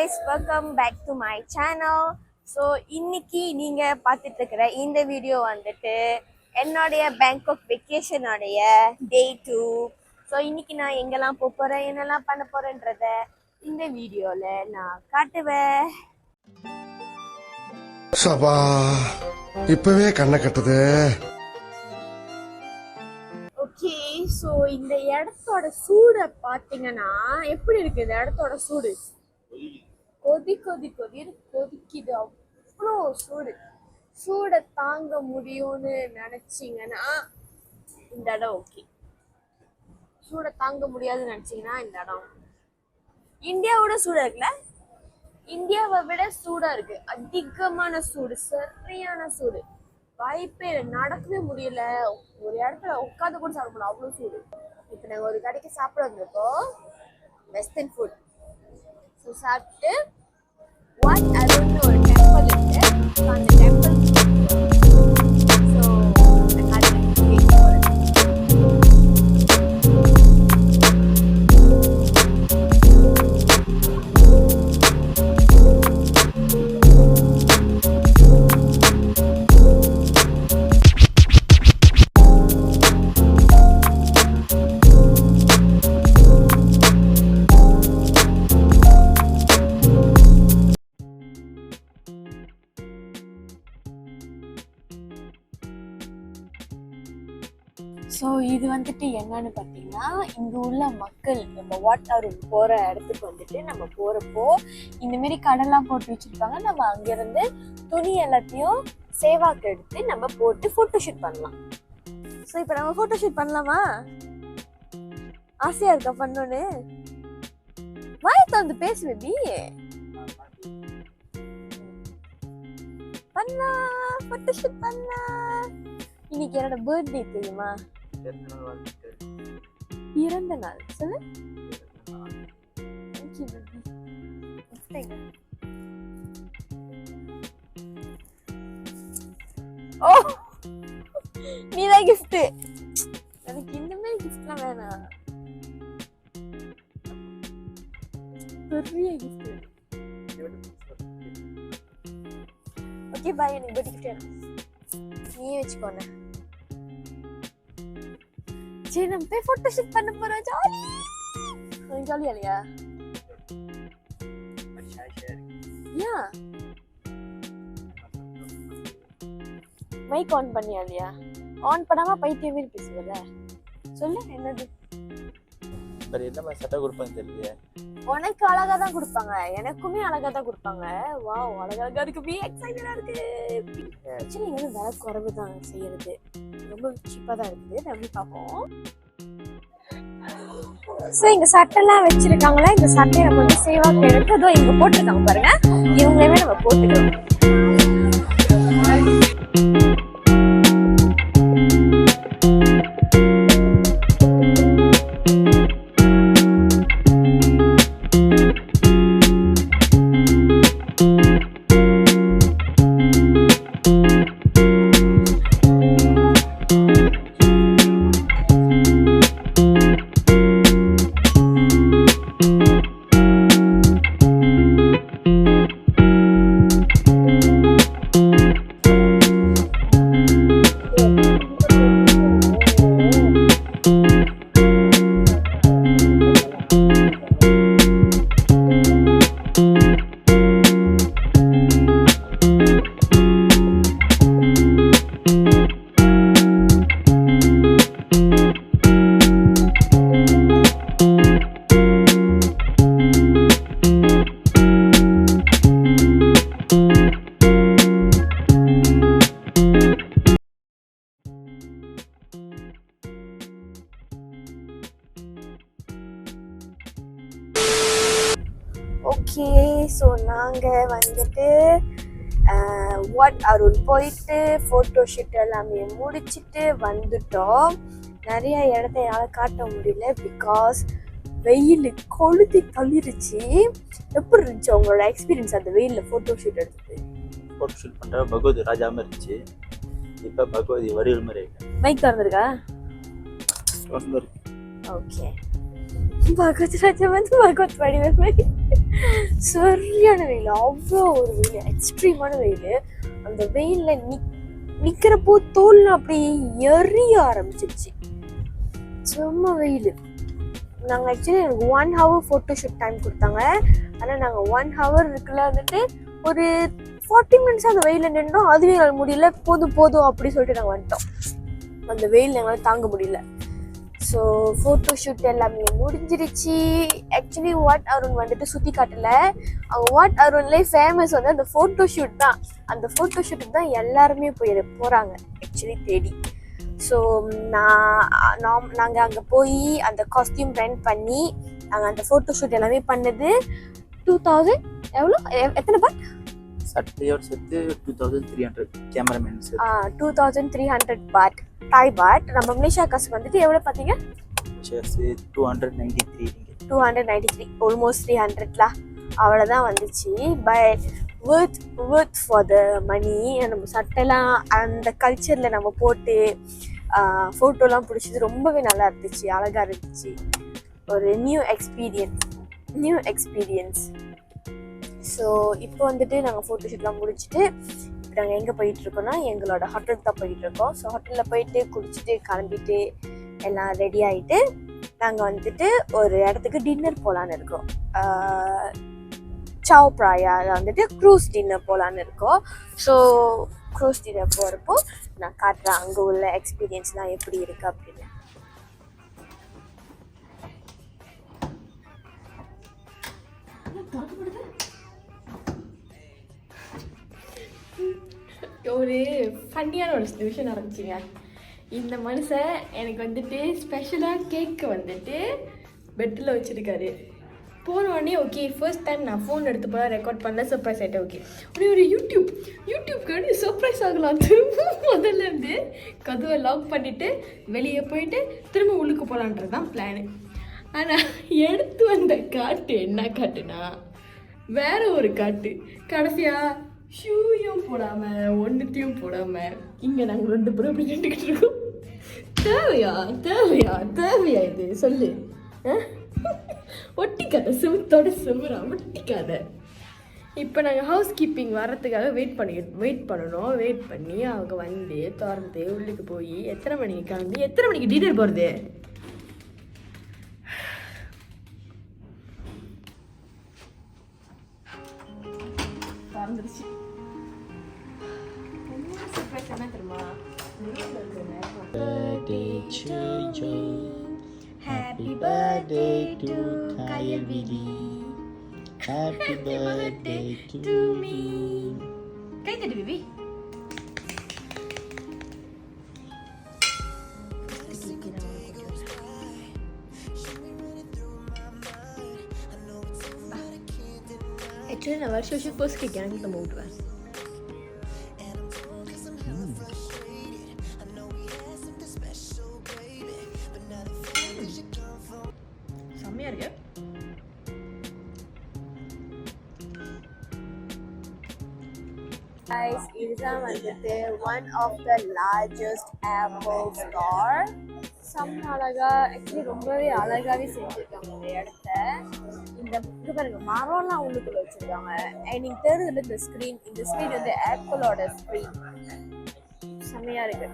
guys, welcome back to my channel. So இன்னைக்கு நீங்க பார்த்துட்டு இருக்கிற இந்த வீடியோ வந்துட்டு என்னோடைய பேங்காக் வெக்கேஷன் உடைய டே 2. ஸோ இன்னைக்கு நான் எங்கெல்லாம் போறேன் என்னெல்லாம் பண்ண போறேன்றத இந்த வீடியோல நான் காட்டுவேன். சபா இப்பவே கண்ணை கட்டுது. ஓகே, ஸோ இந்த இடத்தோட சூடை பார்த்தீங்கன்னா எப்படி இருக்கு? இந்த இடத்தோட சூடு கொதிக்குது. அவ்வளோ சூடை தாங்க முடியும்னு நினைச்சீங்கன்னா இந்த இடம் ஓகே. சூடை தாங்க முடியாதுன்னு நினைச்சீங்கன்னா இந்த இடம். இந்தியாவோட சூடா இருக்குல்ல, இந்தியாவை விட சூடா இருக்கு. அதிகமான சூடு, சரியான சூடு. வாய்ப்பே நடக்கவே முடியல. ஒரு இடத்துல உட்காந்து கூட சாப்பிட முடியல, அவ்வளோ சூடு. இப்போ நாங்கள் ஒரு கடைக்கு சாப்பிட வந்திருக்கோம், வெஸ்டர்ன் ஃபுட். ஸோ சாப்பிட்டு வாட் அருள்னு ஒரு டெம்பிள் இருக்கு, அந்த டெம்பிள். ஸோ ஸோ இது வந்துட்டு என்னன்னு பார்த்தீங்கன்னா, இங்கே உள்ள மக்கள் நம்ம வாட் அருள் போகிற இடத்துக்கு வந்துட்டு நம்ம போகிறப்போ இந்தமாரி கடைலாம் போட்டு வச்சுருப்பாங்க. நம்ம அங்கேருந்து துணி எல்லாத்தையும் சேவாக்கு எடுத்து நம்ம போட்டு ஃபோட்டோஷூட் பண்ணலாம். ஸோ இப்போ நம்ம ஃபோட்டோஷூட் பண்ணலாமா? ஆசையாக இருக்கா பண்ணோன்னு? வாய்ப்பு வந்து பேசு பேபி. பண்ணலாம், ஃபோட்டோஷூட் பண்ணலாம். இன்னைக்கு என்னோட பர்த்டே தெரியுமா? பிறந்த நாள் சொல்லு. ஓ, நீதான் கிஃப்ட். எனக்கு இந்த மாதிரி கிஃப்ட்லாம் வேணாம், பெரிய கிஃப்ட். ஓகே பாய், எனக்கு பர்த்டே கிஃப்ட் வேணும், நீயே வச்சுக்கோண்ணே. சரி, நம்ம போய் ஃபோட்டோஷூட் பண்ண போறோம். ஜாலியா இல்லையா? ஏன் மைக் ஆன் பண்ணியா இல்லையா? ஆன் பண்ணாம பைத்தியம் மாதிரி பேசுவல. சொல்லு என்னது? என்ன சட்டை கொடுப்பாங்க தெரியல. உனக்கு அழகா தான் கொடுப்பாங்க, எனக்குமே அழகா தான் கொடுப்பாங்க. வாவ், அழகா இருக்கு, பி எக்ஸைட்டடா இருக்கு. ஆக்சுவலி இங்க வந்து விலை குறைவு தான் செய்யறது, ரொம்ப சீப்பா தான் இருக்குது. நம்ம பார்ப்போம். ஸோ இங்க சட்டைலாம் வச்சிருக்காங்களா, இந்த சட்டையை நம்ம வந்து சேவாக்கு எடுத்ததோ இங்க போட்டிருக்காங்க பாருங்க. இவங்களவே நம்ம போட்டுக்கலாம். ஓகே, ஸோ நாங்கள் வந்துட்டு வாட் அருள் போயிட்டு ஃபோட்டோஷூட் எல்லாமே முடிச்சுட்டு வந்துட்டோம். நிறைய இடத்த என்னால் காட்ட முடியல, பிகாஸ் வெயில் கொளுத்தி தள்ளிருச்சு. எப்படி இருந்துச்சு உங்களோட எக்ஸ்பீரியன்ஸ் அந்த வெயிலில் ஃபோட்டோஷூட் எடுத்துட்டு? ஃபோட்டோஷூட் பண்ணுற பகவதி ராஜா மாதிரி இருந்துச்சு. இப்போ பகவதி வடிவல் மாதிரி இருக்கு. மைக் திறந்துருக்கா? ஓகே, பகவத் ராஜா வந்து பகவத் வடிவல் மாதிரி. சரியான வெயில், அவ்வளோ ஒரு வெயில், எக்ஸ்ட்ரீமான வெயில். அந்த வெயிலில் நிற்கிறப்போ தோல் அப்படியே எரிய ஆரம்பிச்சிருச்சு. செம்ம வெயில். நாங்கள் ஆக்சுவலி எனக்கு 1 hour ஃபோட்டோ ஷூட் டைம் கொடுத்தாங்க. ஆனால் நாங்கள் 1 hour இருக்குல்ல வந்துட்டு ஒரு 40 minutes அந்த வெயிலில் நின்றோம். அதுவே எங்களுக்கு முடியல, போதும் அப்படி சொல்லிட்டு நாங்கள் வந்துட்டோம். அந்த வெயில் எங்களால் தாங்க முடியல. ஸோ ஃபோட்டோ ஷூட் எல்லாமே முடிஞ்சிருச்சு. ஆக்சுவலி வாட் அருண் வந்துட்டு சுற்றி காட்டல. அவங்க வாட் அருண்லேயே ஃபேமஸ் வந்து அந்த ஃபோட்டோ ஷூட் தான். அந்த ஃபோட்டோ ஷூட்டுக்கு தான் எல்லாருமே போகிறாங்க ஆக்சுவலி தேடி. ஸோ நாங்கள் அங்கே போய் அந்த காஸ்டியூம் ரெண்ட் பண்ணி நாங்கள் அந்த ஃபோட்டோ ஷூட் எல்லாமே பண்ணது 2000 எவ்வளோ, எத்தனை பாட்? சட்டையோடு சேர்த்து 2300. கேமராமேன் 2300 பாட், தாய் பாட். நம்ம மலேசியா காசுக்கு வந்துட்டு எவ்வளோ பார்த்தீங்க? 293. ஆல்மோஸ்ட் 300 அவ்வளோதான் வந்துச்சு. பட் worth ஃபார் த மணி. நம்ம சட்டைலாம் அந்த கல்ச்சரில் நம்ம போட்டு ஃபோட்டோலாம் பிடிச்சது ரொம்பவே நல்லா இருந்துச்சு, அழகாக இருந்துச்சு. ஒரு நியூ எக்ஸ்பீரியன்ஸ். ஸோ இப்போ வந்துட்டு நாங்கள் ஃபோட்டோ ஷூட்லாம் முடிச்சுட்டு இப்போ நாங்கள் எங்கே போயிட்டுருக்கோன்னா எங்களோட ஹோட்டலுக்கு தான் போயிட்டுருக்கோம். ஸோ ஹோட்டலில் போயிட்டு குடிச்சிட்டு கிளம்பிட்டு எல்லாம் ரெடி ஆகிட்டு நாங்கள் வந்துட்டு ஒரு இடத்துக்கு டின்னர் போகலான்னு இருக்கோம். சாவ் பிராயாவில் வந்துட்டு க்ரூஸ் டின்னர் போகலான்னு இருக்கோம். ஸோ க்ரூஸ் டின்னர் போகிறப்போ நான் காட்டுறேன் அங்கே உள்ள எக்ஸ்பீரியன்ஸ்லாம் எப்படி இருக்குது அப்படின்னு. ஒரு ஃபன்னியான ஒரு விஷயம் நடந்துச்சுங்க. இந்த மனுஷன் எனக்கு வந்துட்டு ஸ்பெஷலாக கேக்கு வந்துட்டு பெட்டில் வச்சுருக்காரு. போன உடனே ஓகே, ஃபர்ஸ்ட் டைம் நான் ஃபோன் எடுத்து போல ரெக்கார்ட் பண்ணல, சர்ப்ரைஸ் ஆகிட்டேன். ஓகே, உடனே ஒரு யூடியூப்க்கு வந்து சர்ப்ரைஸ் ஆகலாம். திரும்ப முதல்ல இருந்து கதவை லாக் பண்ணிவிட்டு வெளியே போயிட்டு திரும்ப உள்ளுக்கு போகலான்றது தான் பிளானு. ஆனால் எடுத்து வந்த காட்டு என்ன காட்டுனா வேற ஒரு காட்டு. கடைசியாக ஷூயும் போடாமல் ஒன்றுத்தையும் போடாமல் இங்கே நாங்கள் 2 பேரும் அப்படி நின்றுக்கிட்டு இருக்கோம். தேவையா இது சொல்லு? ஒட்டிக்காத, செவத்தோட செவரா ஒட்டிக்காத. இப்போ நாங்கள் ஹவுஸ் கீப்பிங் வர்றதுக்காக வெயிட் பண்ணணும். வெயிட் பண்ணி அவங்க வந்து திறந்து உள்ளுக்கு போய் எத்தனை மணிக்கு கிளம்பி எத்தனை மணிக்கு டின்னர் போகிறது? திறந்துருச்சு. சர்ப்ரைஸ் என்ன தெரியுமா? Happy birthday to Kyle Willy. Happy birthday to me. கை தட்டு பேபி. ஆக்சுவலி நான் வருஷம் ஃபர்ஸ்ட் கேக் எனக்கு நம்ம விட்டுவேன். செம்மையா இருக்கு. Guys, இதுதான் வந்துட்டு one of the largest Apple store. செம்ம அழகா, ஆக்சுவலி ரொம்பவே அழகாவே செஞ்சுருக்காங்க இந்த இடத்த. இது பாருங்க, மரம்லாம் உள்ளுக்குள்ள வச்சிருக்காங்க. நீங்க தெரிஞ்சது இந்த ஸ்க்ரீன் வந்து ஆப்பிளோட ஸ்க்ரீன். செம்மையா இருக்கு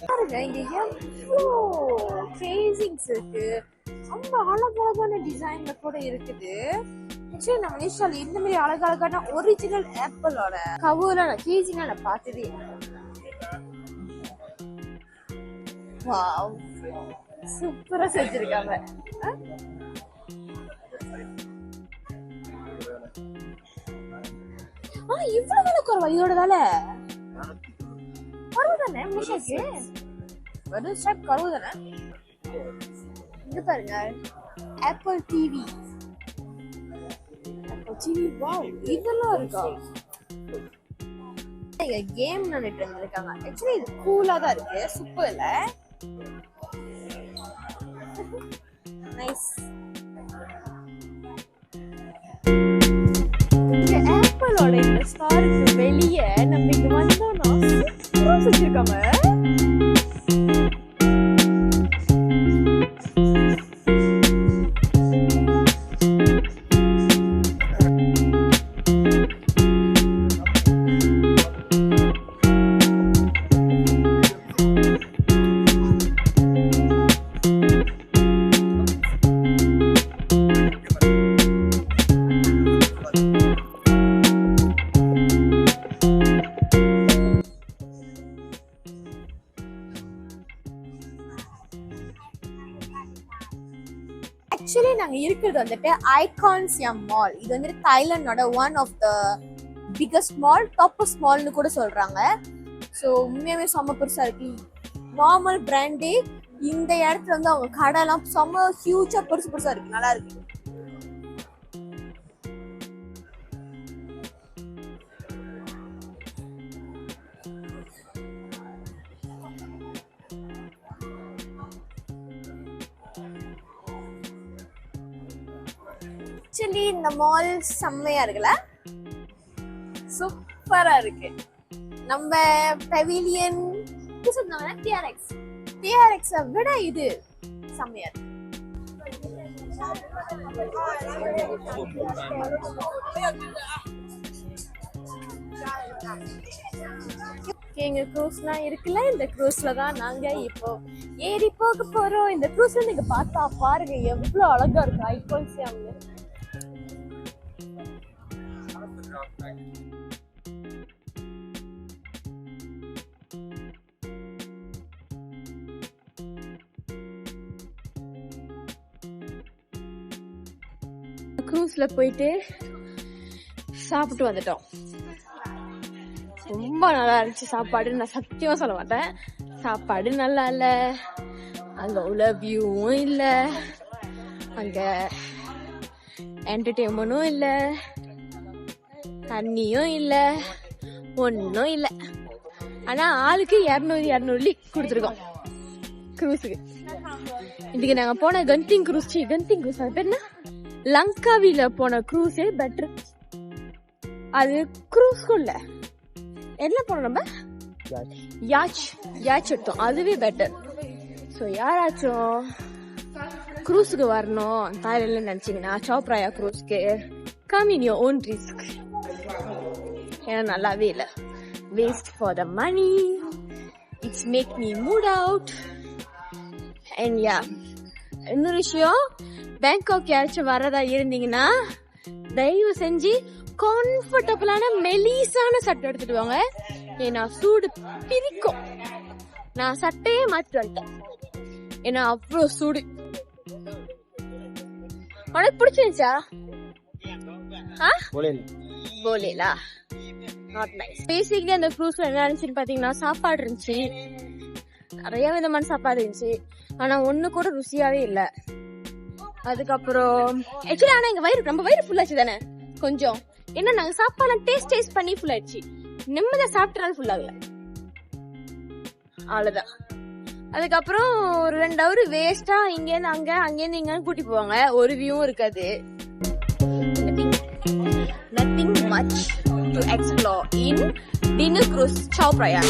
பாருங்க. இங்க எவ்வளோ ஃபேஸிங்ஸ் இருக்கு, ரொம்ப அழகழகான டிசைன்ல கூட இருக்குது. ஆக்சுவலி நம்ம மலேசியால இந்த மாதிரி அழகழகான ஒரிஜினல் ஆப்பிளோட கவர்ல நான் கேஜினா நான் பார்த்ததே. வாவ், சூப்பரா செஞ்சிருக்காங்க. இவ்வளவு வேலை குறவா இதோட வேலை? குறவுதானே மலேசியாக்கு? வெறும் ஷாப் குறவுதானே? இங்க பாருங்க, ஆப்பிள் டிவி. வாவ், இதெல்லாம் இருக்கா? இங்க கேம் நினைட்டு இருந்திருக்காங்க. ஆக்சுவலி இது கூலா தான் இருக்கு, சூப்பர்ல. நைஸ். இங்க ஆப்பிளோட இந்த ஸ்டாருக்கு வெளியே நம்ம இங்க வந்தோம்னா சூப்பரா செஞ்சிருக்காங்க. இருக்கிறது வந்துட்டு ஐகான்சியம் மால். இது வந்துட்டு தாய்லாண்டோட one of the biggest mall, toppest மால்னு கூட சொல்றாங்க. ஸோ உண்மையாவே செம்ம பெருசா இருக்கு. நார்மல் பிராண்டே இந்த இடத்துல வந்து அவங்க கடைலாம் செம்ம ஹியூஜா பெருசு பெருசா இருக்கு, நல்லா இருக்கு. ஆக்சுவலி இந்த மால் செம்மையா இருக்குல்ல, சூப்பரா இருக்கு. நம்ம பெவிலியன் சொன்னாங்க டிஆர்எக்ஸ் விட இது செம்மையா இருக்கு. எங்க க்ரூஸ்லாம் இருக்குல்ல, இந்த க்ரூஸ்ல தான் நாங்க இப்போ ஏறி போக போறோம். இந்த க்ரூஸ்ல நீங்க பார்த்தா பாருங்க எவ்வளவு அழகா இருக்கு ஐகான்சியம். க்ரூஸ்ல போயிட்டு சாப்பிட்டு வந்துட்டோம். ரொம்ப நல்லா இருந்துச்சு சாப்பாடு. நான் சத்தியமா சொல்ல மாட்டேன், சாப்பாடு நல்லா இல்ல, அங்க உள்ள வியூவும் இல்ல, அங்க என்டர்டெயின்மெண்ட்டும் இல்ல, தண்ணியும் இல்ல, ஒன்னும் இல்ல. ஆனா ஆளுக்கு 200 கொடுத்துருக்கோம் க்ரூஸுக்கு. இதுக்கு நாங்க போன கந்திங் க்ரூஸ் அது பேர் என்ன, லங்காவில போன க்ரூஸே பெட்டர். அது க்ரூஸ்க்கும் இல்ல, என்ன போனோம் நம்ம, யாச் எடுத்தோம், அதுவே பெட்டர். ஸோ யாராச்சும் க்ரூஸுக்கு வரணும் தாய்லாண்ட்ல நினைச்சீங்கன்னா சௌப்ராயா க்ரூஸ்க்கு come in your own risk. ஏன்னா நல்லாவே இல்லை, waste for the money, it's make me mood out. And yeah, இன்னொரு விஷயம், பேங்காக் யாராச்சும் வரதா இருந்தீங்கன்னா தயவு செஞ்சு கம்ஃபர்டபுளான மெலிசான சட்டை எடுத்துட்டு வாங்க. ஏன்னா சூடு பிரிக்கும். நான் சட்டையே மாத்திட்டு வந்துட்டேன், ஏன்னா அவ்வளோ சூடு. உனக்கு பிடிச்சிருந்துச்சா? போலேலா நாட் நைஸ். பேசிக்கலி அந்த க்ரூஸ்ல என்ன இருந்துச்சுன்னு பாத்தீங்கன்னா, சாப்பாடு இருந்துச்சு, நிறைய விதமான சாப்பாடு இருந்துச்சு, ஆனா ஒண்ணு கூட ருசியாவே இல்ல. அதுக்கப்புறம் ஆக்சுவலி ஆனா எங்க நம்ம வயிறு ஃபுல்லாச்சு தானே கொஞ்சம். ஏன்னா நாங்க சாப்பாடு டேஸ்ட் பண்ணி ஃபுல் ஆயிடுச்சு, நிம்மதியா சாப்பிட்டனால ஃபுல் ஆகல, அவ்வளவுதான். அதுக்கப்புறம் ஒரு 2 ஹவர் வேஸ்டா இங்கேருந்து அங்கேருந்து இங்கன்னு கூட்டி போவாங்க, ஒரு வியூவும் இருக்காது. Nothing much to explore in Dinner Cruise Chao Phraya.